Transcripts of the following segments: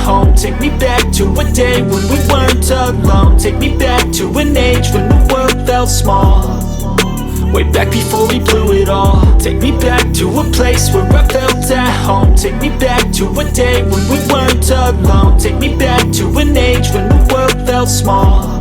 home. Take me back to a day when we weren't alone. Take me back to an age when the world felt small, way back before we blew it all. Take me back to a place where I felt at home. Take me back to a day when we weren't alone. Take me back to an age when the world felt small,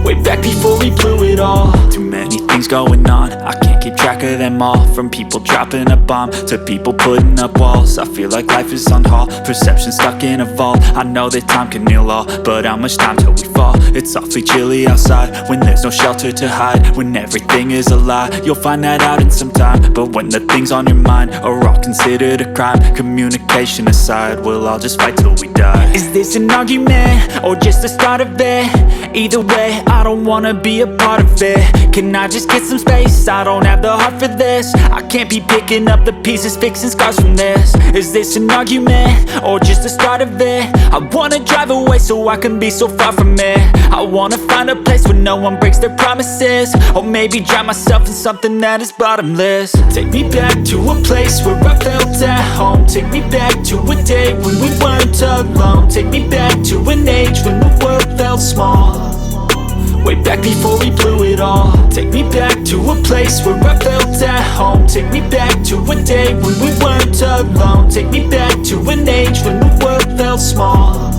way back before we blew it all. Too many things going on, I can't keep track of them all. From people dropping a bomb to people putting up walls. I feel like life is on hold, perception stuck in a vault. I know that time can heal all, but how much time till we fall? It's awfully chilly outside when there's no shelter to hide. When everything is a lie, you'll find that out in some time. But when the things on your mind are all considered a crime, communication aside, we'll all just fight till we die. Is this an argument or just the start of it? Either way, I don't wanna be a part of it. Can I just get some space? I don't have the heart for this. I can't be picking up the pieces, fixing scars from this. Is this an argument or just the start of it? I wanna drive away so I can be so far from it. I wanna find a place where no one breaks their promises, or maybe drown myself in something that is bottomless. Take me back to a place where I felt at home. Take me back to a day when we weren't alone. Take me back to an age when the world felt small, way back before we blew it all. Take me back to a place where I felt at home. Take me back to a day when we weren't alone. Take me back to an age when the world felt small,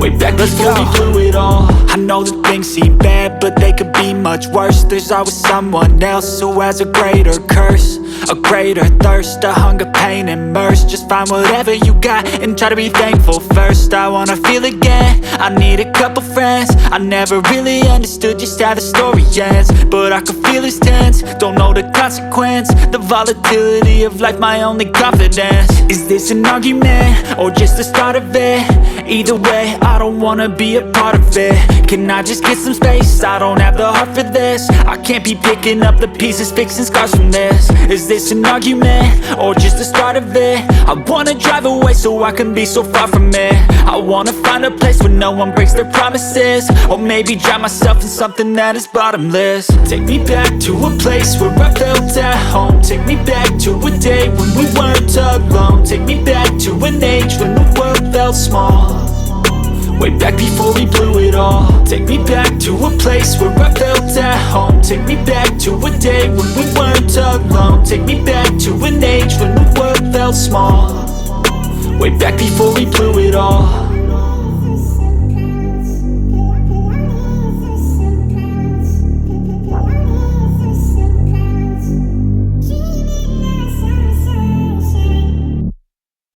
way back before we blew it all. I know that things seem bad, but they could be much worse. There's always someone else who has a greater curse, a greater thirst, a hunger, pain, and mercy. Just find whatever you got and try to be thankful first. I wanna feel again, I need a couple friends. I never really understood just how the story ends, but I can feel it's tense, don't know the consequence. The volatility of life, my only confidence. Is this an argument or just the start of it? Either way, I don't wanna be a part of it. Can I just get some space? I don't have the heart for this. I can't be picking up the pieces, fixing scars from this. Is this an argument or just the start of it? I wanna drive away so I can be so far from it. I wanna find a place where no one breaks their promises, or maybe drown myself in something that is bottomless. Take me back to a place where I felt at home. Take me back to a day when we weren't alone. Take me back to an age when the world felt small, way back before we blew it all. Take me back to a place where I felt at home. Take me back to a day when we weren't alone. Take me back to an age when the world felt small, way back before we blew it all.